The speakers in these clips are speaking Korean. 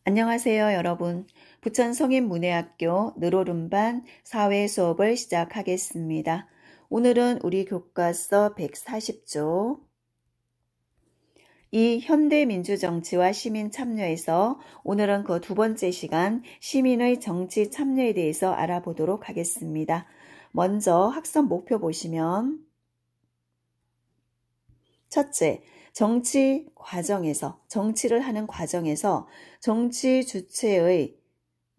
안녕하세요, 여러분. 부천 성인문예학교 느로름반 사회 수업을 시작하겠습니다. 오늘은 우리 교과서 140조 이 현대민주정치와 시민 참여에서 오늘은 그 두 번째 시간 시민의 정치 참여에 대해서 알아보도록 하겠습니다. 먼저 학습 목표 보시면 첫째, 정치를 하는 과정에서 정치 주체의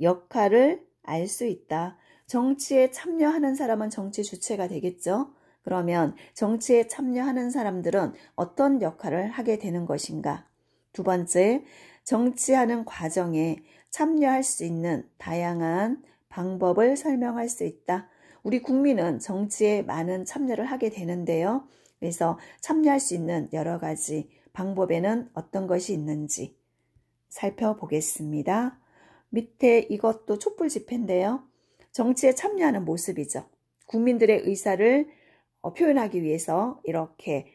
역할을 알 수 있다. 정치에 참여하는 사람은 정치 주체가 되겠죠? 그러면 정치에 참여하는 사람들은 어떤 역할을 하게 되는 것인가? 두 번째, 정치하는 과정에 참여할 수 있는 다양한 방법을 설명할 수 있다. 우리 국민은 정치에 많은 참여를 하게 되는데요. 그래서 참여할 수 있는 여러 가지 방법에는 어떤 것이 있는지 살펴보겠습니다. 밑에 이것도 촛불 집회인데요. 정치에 참여하는 모습이죠. 국민들의 의사를 표현하기 위해서 이렇게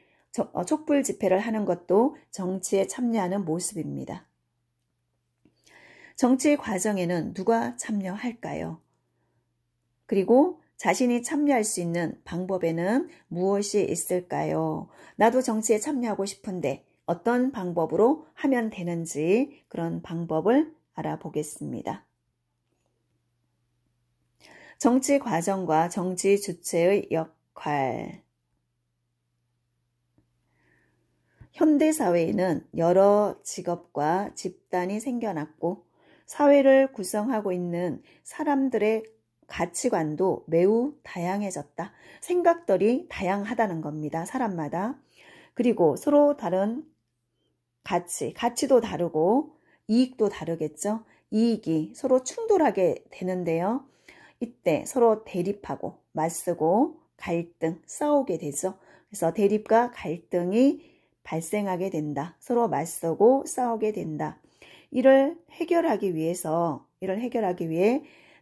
촛불 집회를 하는 것도 정치에 참여하는 모습입니다. 정치 과정에는 누가 참여할까요? 그리고 자신이 참여할 수 있는 방법에는 무엇이 있을까요? 나도 정치에 참여하고 싶은데 어떤 방법으로 하면 되는지 그런 방법을 알아보겠습니다. 정치 과정과 정치 주체의 역할. 현대사회에는 여러 직업과 집단이 생겨났고 사회를 구성하고 있는 사람들의 가치관도 매우 다양해졌다. 생각들이 다양하다는 겁니다. 사람마다. 그리고 서로 다른 가치도 다르고 이익도 다르겠죠. 이익이 서로 충돌하게 되는데요. 이때 서로 대립하고 맞서고 갈등, 싸우게 되죠. 그래서 대립과 갈등이 발생하게 된다. 서로 맞서고 싸우게 된다. 이를 해결하기 위해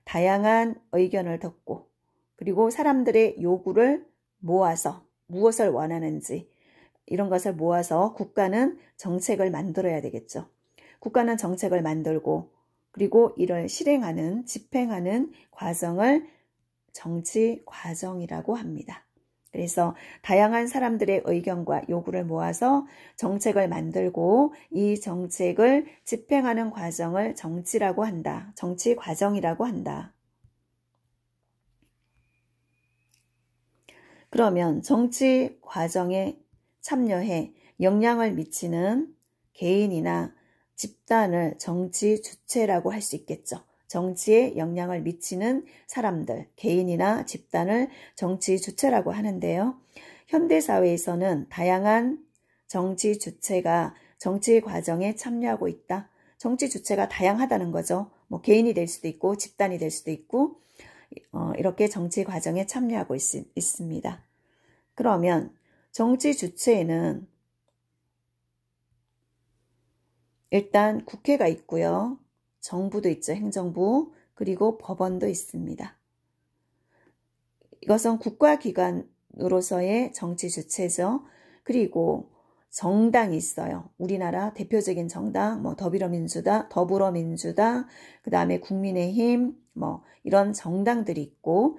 다양한 의견을 듣고 그리고 사람들의 요구를 모아서 무엇을 원하는지 이런 것을 모아서 국가는 정책을 만들어야 되겠죠. 국가는 정책을 만들고 그리고 이를 실행하는, 집행하는 과정을 정치 과정이라고 합니다. 그래서 다양한 사람들의 의견과 요구를 모아서 정책을 만들고 이 정책을 집행하는 과정을 정치라고 한다. 정치 과정이라고 한다. 그러면 정치 과정에 참여해 영향을 미치는 개인이나 집단을 정치 주체라고 할 수 있겠죠. 정치에 영향을 미치는 사람들, 개인이나 집단을 정치 주체라고 하는데요. 현대사회에서는 다양한 정치 주체가 정치 과정에 참여하고 있다. 정치 주체가 다양하다는 거죠. 개인이 될 수도 있고 집단이 될 수도 있고 이렇게 정치 과정에 참여하고 있습니다. 그러면 정치 주체에는 일단 국회가 있고요. 정부도 있죠. 행정부. 그리고 법원도 있습니다. 이것은 국가기관으로서의 정치 주체죠. 그리고 정당이 있어요. 우리나라 대표적인 정당, 더불어민주당, 그 다음에 국민의힘, 이런 정당들이 있고,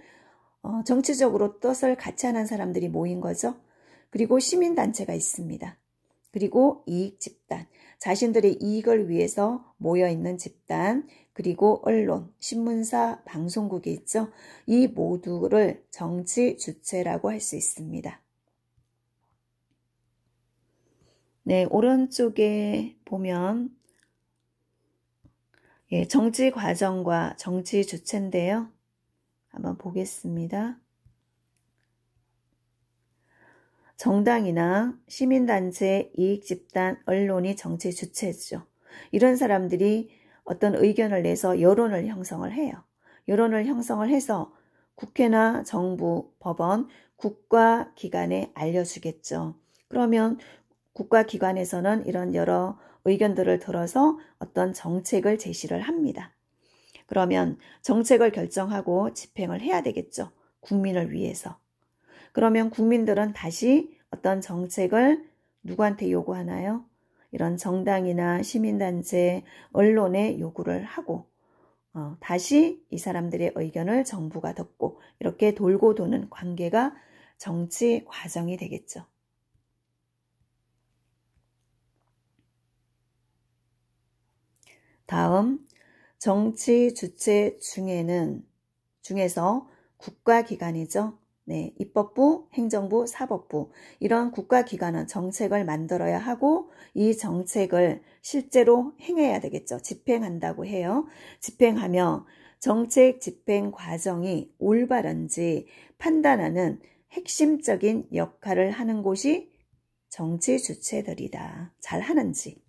정치적으로 뜻을 같이 하는 사람들이 모인 거죠. 그리고 시민단체가 있습니다. 그리고 이익집단, 자신들의 이익을 위해서 모여있는 집단, 그리고 언론, 신문사, 방송국이 있죠. 이 모두를 정치 주체라고 할 수 있습니다. 네, 오른쪽에 보면 정치 과정과 정치 주체인데요. 한번 보겠습니다. 정당이나 시민단체, 이익집단, 언론이 정치 주체죠. 이런 사람들이 어떤 의견을 내서 여론을 형성을 해요. 여론을 형성을 해서 국회나 정부, 법원, 국가기관에 알려주겠죠. 그러면 국가기관에서는 이런 여러 의견들을 들어서 어떤 정책을 제시를 합니다. 그러면 정책을 결정하고 집행을 해야 되겠죠. 국민을 위해서. 그러면 국민들은 다시 어떤 정책을 누구한테 요구하나요? 이런 정당이나 시민단체, 언론에 요구를 하고 다시 이 사람들의 의견을 정부가 듣고 이렇게 돌고 도는 관계가 정치 과정이 되겠죠. 다음, 정치 주체 중에서 국가기관이죠. 네, 입법부, 행정부, 사법부 이런 국가기관은 정책을 만들어야 하고 이 정책을 실제로 행해야 되겠죠. 집행한다고 해요. 집행하며 정책 집행 과정이 올바른지 판단하는 핵심적인 역할을 하는 곳이 정치 주체들이다. 잘 하는지.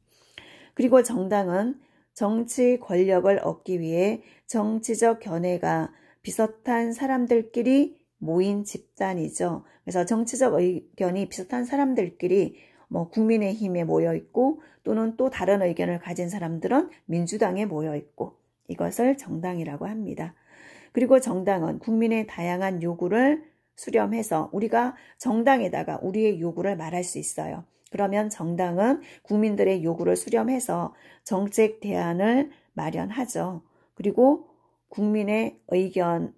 그리고 정당은 정치 권력을 얻기 위해 정치적 견해가 비슷한 사람들끼리 모인 집단이죠. 그래서 정치적 의견이 비슷한 사람들끼리 국민의힘에 모여 있고 또는 또 다른 의견을 가진 사람들은 민주당에 모여 있고 이것을 정당이라고 합니다. 그리고 정당은 국민의 다양한 요구를 수렴해서 우리가 정당에다가 우리의 요구를 말할 수 있어요. 그러면 정당은 국민들의 요구를 수렴해서 정책 대안을 마련하죠. 그리고 국민의 의견을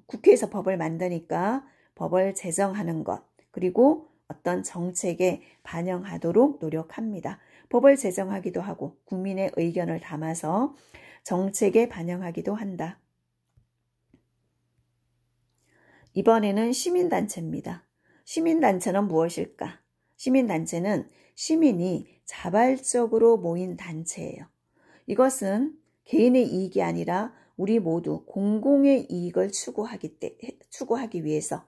국회에서 법을 만드니까 법을 제정하는 것, 그리고 어떤 정책에 반영하도록 노력합니다. 법을 제정하기도 하고 국민의 의견을 담아서 정책에 반영하기도 한다. 이번에는 시민단체입니다. 시민단체는 무엇일까? 시민단체는 시민이 자발적으로 모인 단체예요. 이것은 개인의 이익이 아니라 우리 모두 공공의 이익을 추구하기 위해서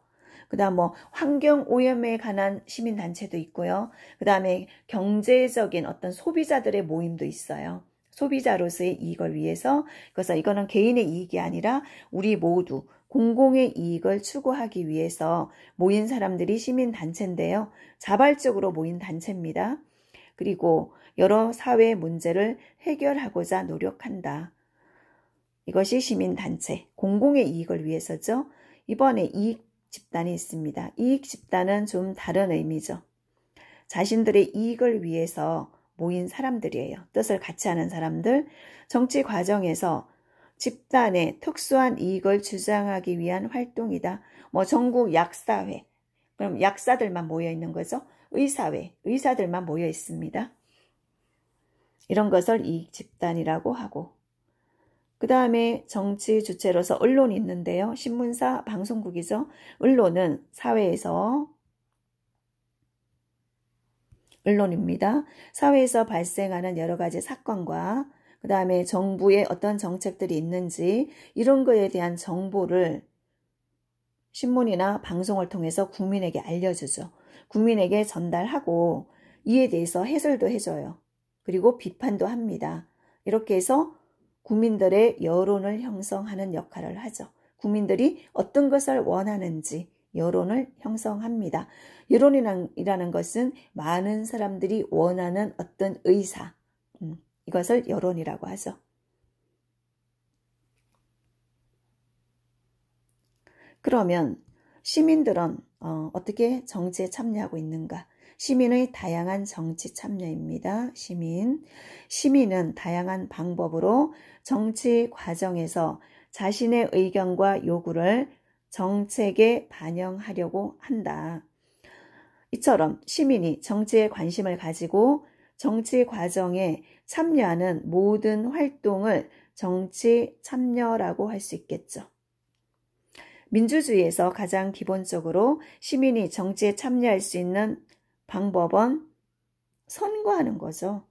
그 다음 환경오염에 관한 시민단체도 있고요. 그 다음에 경제적인 어떤 소비자들의 모임도 있어요. 소비자로서의 이익을 위해서 그래서 이거는 개인의 이익이 아니라 우리 모두 공공의 이익을 추구하기 위해서 모인 사람들이 시민단체인데요. 자발적으로 모인 단체입니다. 그리고 여러 사회 문제를 해결하고자 노력한다. 이것이 시민단체, 공공의 이익을 위해서죠. 이번에 이익 집단이 있습니다. 이익 집단은 좀 다른 의미죠. 자신들의 이익을 위해서 모인 사람들이에요. 뜻을 같이 하는 사람들, 정치 과정에서 집단의 특수한 이익을 주장하기 위한 활동이다. 전국 약사회, 그럼 약사들만 모여 있는 거죠. 의사회, 의사들만 모여 있습니다. 이런 것을 이익 집단이라고 하고 그 다음에 정치 주체로서 언론이 있는데요. 신문사, 방송국이죠. 언론은 사회에서 언론입니다. 사회에서 발생하는 여러 가지 사건과 그 다음에 정부의 어떤 정책들이 있는지 이런 거에 대한 정보를 신문이나 방송을 통해서 국민에게 알려주죠. 국민에게 전달하고 이에 대해서 해설도 해줘요. 그리고 비판도 합니다. 이렇게 해서 국민들의 여론을 형성하는 역할을 하죠. 국민들이 어떤 것을 원하는지 여론을 형성합니다. 여론이라는 것은 많은 사람들이 원하는 어떤 의사, 이것을 여론이라고 하죠. 그러면 시민들은 어떻게 정치에 참여하고 있는가? 시민의 다양한 정치 참여입니다. 시민은 다양한 방법으로 정치 과정에서 자신의 의견과 요구를 정책에 반영하려고 한다. 이처럼 시민이 정치에 관심을 가지고 정치 과정에 참여하는 모든 활동을 정치 참여라고 할 수 있겠죠. 민주주의에서 가장 기본적으로 시민이 정치에 참여할 수 있는 방법은 선거하는 거죠.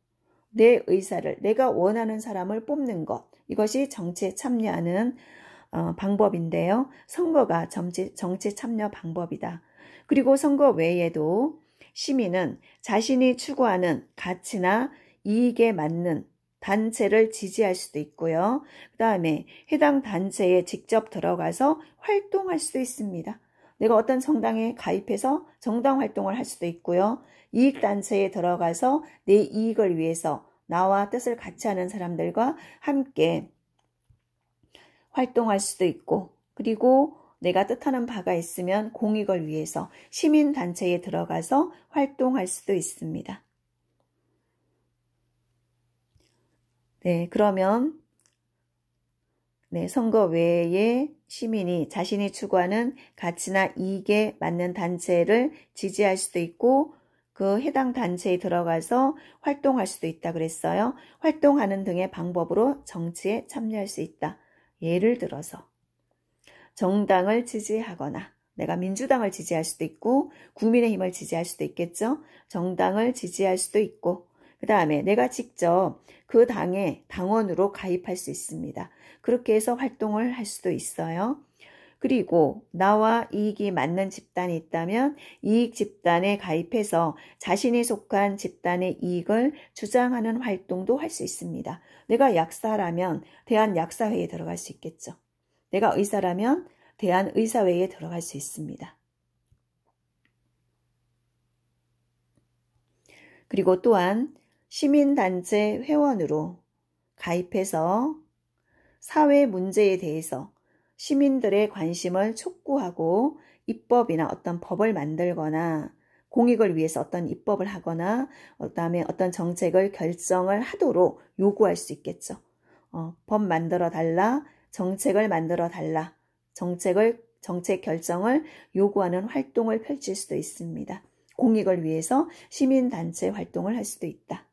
내 의사를, 내가 원하는 사람을 뽑는 것. 이것이 정치에 참여하는 방법인데요. 선거가 정치 참여 방법이다. 그리고 선거 외에도 시민은 자신이 추구하는 가치나 이익에 맞는 단체를 지지할 수도 있고요. 그 다음에 해당 단체에 직접 들어가서 활동할 수도 있습니다. 내가 어떤 정당에 가입해서 정당 활동을 할 수도 있고요. 이익단체에 들어가서 내 이익을 위해서 나와 뜻을 같이 하는 사람들과 함께 활동할 수도 있고 그리고 내가 뜻하는 바가 있으면 공익을 위해서 시민단체에 들어가서 활동할 수도 있습니다. 네, 그러면 선거 외에 시민이 자신이 추구하는 가치나 이익에 맞는 단체를 지지할 수도 있고 그 해당 단체에 들어가서 활동할 수도 있다 그랬어요. 활동하는 등의 방법으로 정치에 참여할 수 있다. 예를 들어서 정당을 지지하거나 내가 민주당을 지지할 수도 있고 국민의힘을 지지할 수도 있겠죠. 정당을 지지할 수도 있고 그 다음에 내가 직접 그 당의 당원으로 가입할 수 있습니다. 그렇게 해서 활동을 할 수도 있어요. 그리고 나와 이익이 맞는 집단이 있다면 이익 집단에 가입해서 자신이 속한 집단의 이익을 주장하는 활동도 할 수 있습니다. 내가 약사라면 대한약사회에 들어갈 수 있겠죠. 내가 의사라면 대한의사회에 들어갈 수 있습니다. 그리고 또한 시민단체 회원으로 가입해서 사회 문제에 대해서 시민들의 관심을 촉구하고 입법이나 어떤 법을 만들거나 공익을 위해서 어떤 입법을 하거나 그다음에 어떤 정책을 결정을 하도록 요구할 수 있겠죠. 법 만들어 달라, 정책을 만들어 달라, 정책 결정을 요구하는 활동을 펼칠 수도 있습니다. 공익을 위해서 시민단체 활동을 할 수도 있다.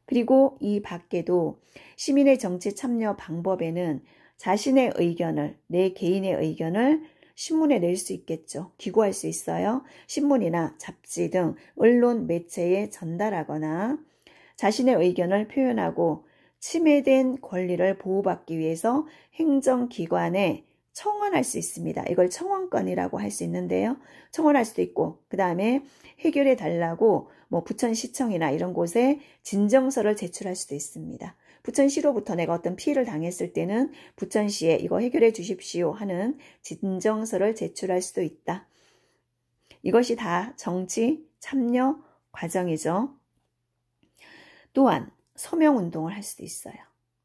그리고 이 밖에도 시민의 정치 참여 방법에는 자신의 의견을, 내 개인의 의견을 신문에 낼 수 있겠죠. 기고할 수 있어요. 신문이나 잡지 등 언론 매체에 전달하거나 자신의 의견을 표현하고 침해된 권리를 보호받기 위해서 행정기관에 청원할 수 있습니다. 이걸 청원권이라고 할 수 있는데요. 청원할 수도 있고 그 다음에 해결해 달라고 부천시청이나 이런 곳에 진정서를 제출할 수도 있습니다. 부천시로부터 내가 어떤 피해를 당했을 때는 부천시에 이거 해결해 주십시오 하는 진정서를 제출할 수도 있다. 이것이 다 정치 참여 과정이죠. 또한 서명운동을 할 수도 있어요.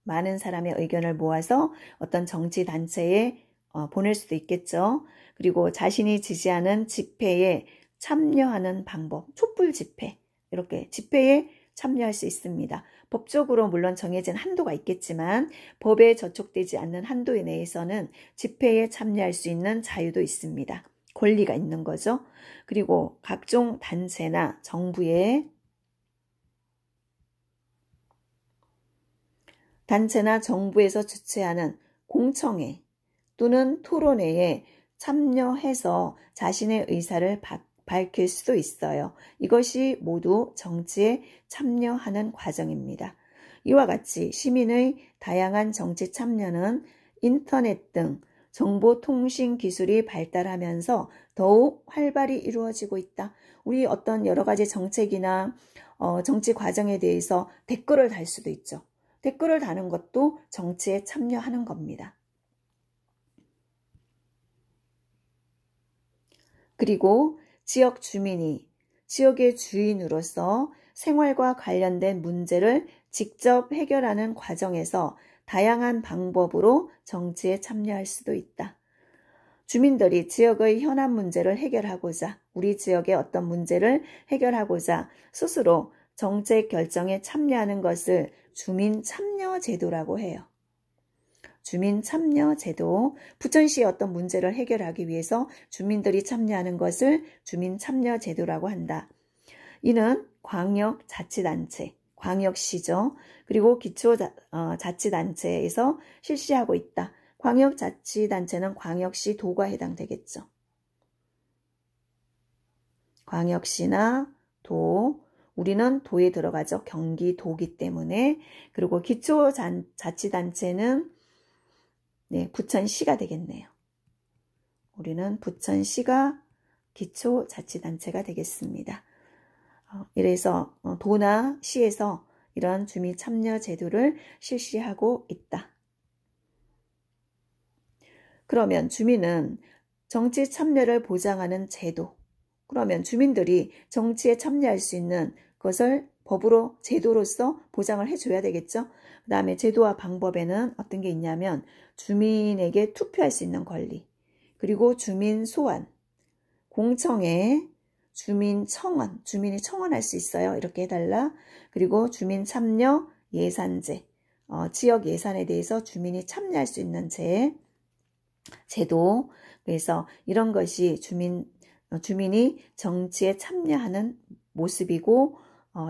많은 사람의 의견을 모아서 어떤 정치단체에 보낼 수도 있겠죠. 그리고 자신이 지지하는 집회에 참여하는 방법, 촛불 집회, 이렇게 집회에 참여할 수 있습니다. 법적으로 물론 정해진 한도가 있겠지만 법에 저촉되지 않는 한도 내에서는 집회에 참여할 수 있는 자유도 있습니다. 권리가 있는 거죠. 그리고 각종 단체나 정부에서 주최하는 공청회 또는 토론회에 참여해서 자신의 의사를 밝힐 수도 있어요. 이것이 모두 정치에 참여하는 과정입니다. 이와 같이 시민의 다양한 정치 참여는 인터넷 등 정보통신 기술이 발달하면서 더욱 활발히 이루어지고 있다. 우리 어떤 여러 가지 정책이나 정치 과정에 대해서 댓글을 달 수도 있죠. 댓글을 다는 것도 정치에 참여하는 겁니다. 그리고 지역 주민이 지역의 주인으로서 생활과 관련된 문제를 직접 해결하는 과정에서 다양한 방법으로 정치에 참여할 수도 있다. 주민들이 지역의 현안 문제를 해결하고자 우리 지역의 어떤 문제를 해결하고자 스스로 정책 결정에 참여하는 것을 주민참여제도라고 해요. 주민참여제도, 부천시의 어떤 문제를 해결하기 위해서 주민들이 참여하는 것을 주민참여제도라고 한다. 이는 광역자치단체, 광역시죠. 그리고 기초자치단체에서 실시하고 있다. 광역자치단체는 광역시 도가 해당되겠죠. 광역시나 도, 우리는 도에 들어가죠. 경기도기 때문에. 그리고 기초자치단체는 부천시가 되겠네요. 우리는 부천시가 기초자치단체가 되겠습니다. 이래서 도나 시에서 이런 주민참여제도를 실시하고 있다. 그러면 주민은 정치 참여를 보장하는 제도, 그러면 주민들이 정치에 참여할 수 있는 것을 법으로 제도로서 보장을 해줘야 되겠죠. 그 다음에 제도와 방법에는 어떤 게 있냐면 주민에게 투표할 수 있는 권리, 그리고 주민 소환, 공청회, 주민 청원, 주민이 청원할 수 있어요. 이렇게 해달라. 그리고 주민 참여 예산제, 지역 예산에 대해서 주민이 참여할 수 있는 제도. 그래서 이런 것이 주민이 정치에 참여하는 모습이고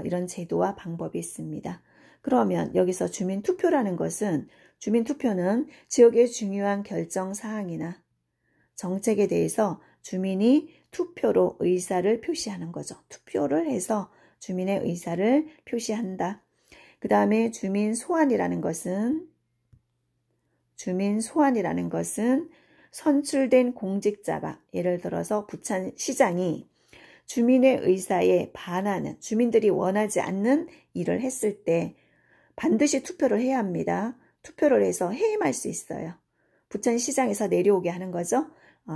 이런 제도와 방법이 있습니다. 그러면 여기서 주민투표라는 것은 주민투표는 지역의 중요한 결정사항이나 정책에 대해서 주민이 투표로 의사를 표시하는 거죠. 투표를 해서 주민의 의사를 표시한다. 그 다음에 주민소환이라는 것은 선출된 공직자가 예를 들어서 부천시장이 주민의 의사에 반하는, 주민들이 원하지 않는 일을 했을 때 반드시 투표를 해야 합니다. 투표를 해서 해임할 수 있어요. 부천시장에서 내려오게 하는 거죠.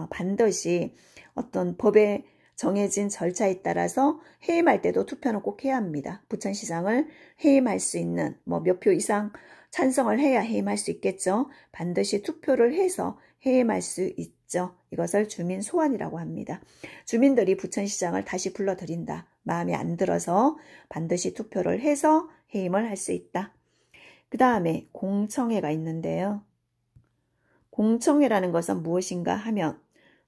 반드시 어떤 법에 정해진 절차에 따라서 해임할 때도 투표는 꼭 해야 합니다. 부천시장을 해임할 수 있는 몇 표 이상 찬성을 해야 해임할 수 있겠죠. 반드시 투표를 해서 해임할 수 있죠. 이것을 주민 소환이라고 합니다. 주민들이 부천시장을 다시 불러들인다. 마음에 안 들어서 반드시 투표를 해서 해임을 할 수 있다. 그 다음에 공청회가 있는데요. 공청회라는 것은 무엇인가 하면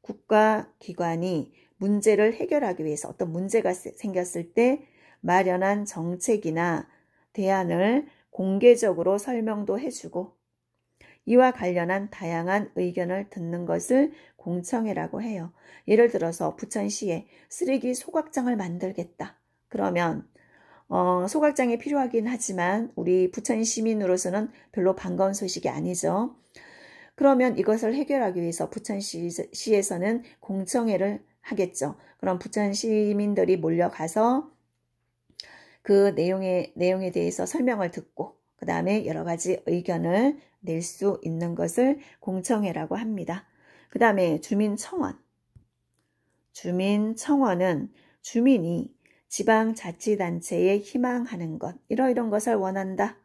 국가기관이 문제를 해결하기 위해서 어떤 문제가 생겼을 때 마련한 정책이나 대안을 공개적으로 설명도 해주고 이와 관련한 다양한 의견을 듣는 것을 공청회라고 해요. 예를 들어서 부천시에 쓰레기 소각장을 만들겠다. 그러면 소각장이 필요하긴 하지만 우리 부천 시민으로서는 별로 반가운 소식이 아니죠. 그러면 이것을 해결하기 위해서 부천시에서는 공청회를 하겠죠. 그럼 부천 시민들이 몰려가서 그 내용에 대해서 설명을 듣고 그 다음에 여러 가지 의견을 낼 수 있는 것을 공청회라고 합니다. 그 다음에 주민청원. 주민청원은 주민이 지방자치단체에 희망하는 것, 이러이런 것을 원한다.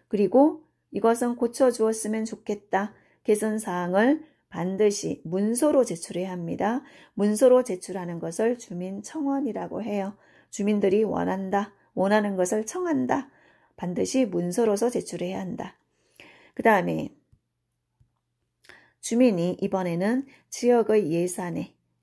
그리고 이것은 고쳐주었으면 좋겠다. 개선사항을 반드시 문서로 제출해야 합니다. 문서로 제출하는 것을 주민청원이라고 해요. 주민들이 원하는 것을 청한다. 반드시 문서로서 제출해야 한다. 그 다음에 주민이 이번에는 지역의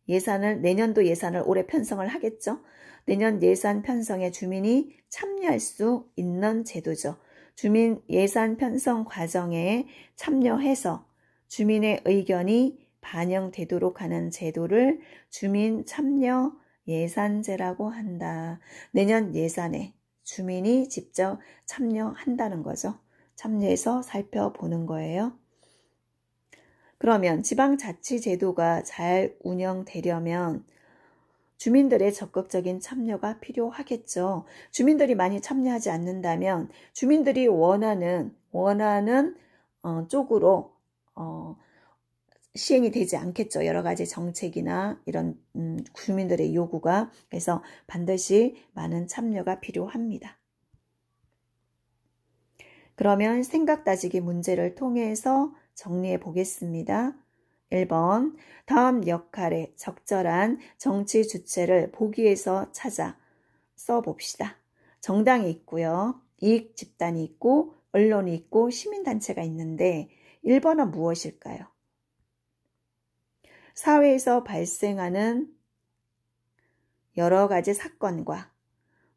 예산을 내년도 예산을 올해 편성을 하겠죠. 내년 예산 편성에 주민이 참여할 수 있는 제도죠. 주민 예산 편성 과정에 참여해서 주민의 의견이 반영되도록 하는 제도를 주민 참여 예산제라고 한다. 내년 예산에 주민이 직접 참여한다는 거죠. 참여해서 살펴보는 거예요. 그러면 지방자치제도가 잘 운영되려면 주민들의 적극적인 참여가 필요하겠죠. 주민들이 많이 참여하지 않는다면 주민들이 원하는 쪽으로 시행이 되지 않겠죠. 여러 가지 정책이나 이런 주민들의 요구가. 그래서 반드시 많은 참여가 필요합니다. 그러면 생각 따지기 문제를 통해서 정리해 보겠습니다. 1번, 다음 역할에 적절한 정치 주체를 보기에서 찾아 써봅시다. 정당이 있고요. 이익 집단이 있고 언론이 있고 시민단체가 있는데 1번은 무엇일까요? 사회에서 발생하는 여러 가지 사건과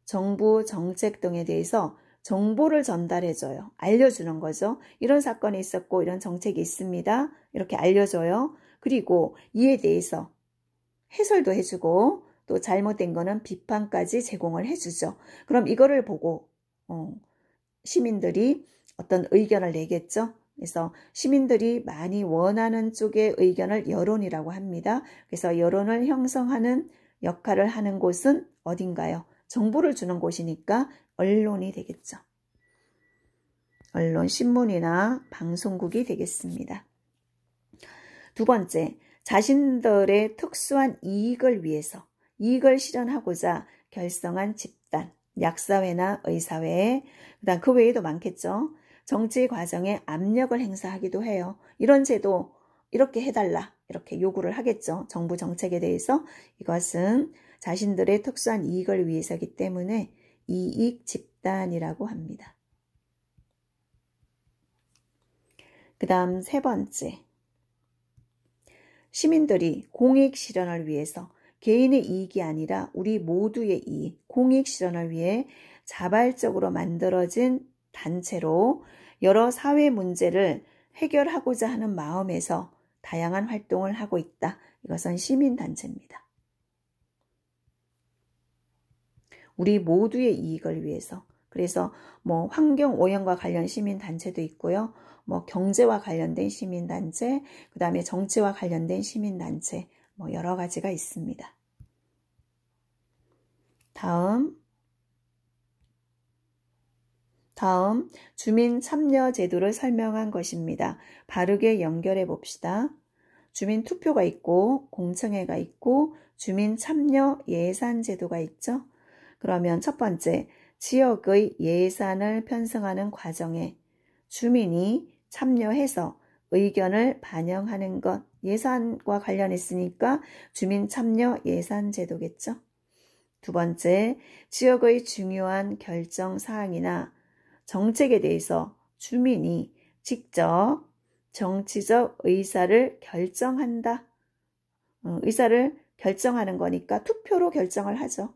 정부 정책 등에 대해서 정보를 전달해줘요. 알려주는 거죠. 이런 사건이 있었고 이런 정책이 있습니다. 이렇게 알려줘요. 그리고 이에 대해서 해설도 해주고 또 잘못된 거는 비판까지 제공을 해주죠. 그럼 이거를 보고 시민들이 어떤 의견을 내겠죠. 그래서 시민들이 많이 원하는 쪽의 의견을 여론이라고 합니다. 그래서 여론을 형성하는 역할을 하는 곳은 어딘가요? 정보를 주는 곳이니까 언론이 되겠죠. 언론, 신문이나 방송국이 되겠습니다. 두 번째, 자신들의 특수한 이익을 위해서 이익을 실현하고자 결성한 집단, 약사회나 의사회, 그다음 그 외에도 많겠죠. 정치 과정에 압력을 행사하기도 해요. 이런 제도 이렇게 해달라 이렇게 요구를 하겠죠. 정부 정책에 대해서. 이것은 자신들의 특수한 이익을 위해서이기 때문에 이익 집단이라고 합니다. 그 다음 세 번째, 시민들이 공익 실현을 위해서 개인의 이익이 아니라 우리 모두의 이익, 공익 실현을 위해 자발적으로 만들어진 단체로 여러 사회 문제를 해결하고자 하는 마음에서 다양한 활동을 하고 있다. 이것은 시민단체입니다. 우리 모두의 이익을 위해서. 그래서 환경오염과 관련 시민단체도 있고요. 경제와 관련된 시민단체, 그 다음에 정치와 관련된 시민단체, 여러 가지가 있습니다. 다음 주민 참여 제도를 설명한 것입니다. 바르게 연결해 봅시다. 주민 투표가 있고 공청회가 있고 주민 참여 예산 제도가 있죠. 그러면 첫 번째, 지역의 예산을 편성하는 과정에 주민이 참여해서 의견을 반영하는 것, 예산과 관련했으니까 주민 참여 예산 제도겠죠. 두 번째, 지역의 중요한 결정 사항이나 정책에 대해서 주민이 직접 정치적 의사를 결정한다. 의사를 결정하는 거니까 투표로 결정을 하죠.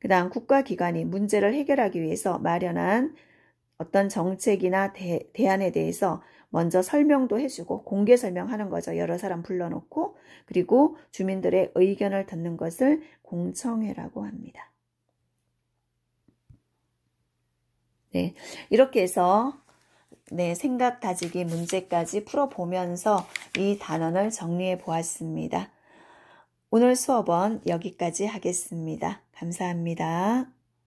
그 다음 국가기관이 문제를 해결하기 위해서 마련한 어떤 정책이나 대안에 대해서 먼저 설명도 해주고 공개 설명하는 거죠. 여러 사람 불러놓고 그리고 주민들의 의견을 듣는 것을 공청회라고 합니다. 네, 이렇게 해서 생각 다지기 문제까지 풀어보면서 이 단원을 정리해 보았습니다. 오늘 수업은 여기까지 하겠습니다. 감사합니다.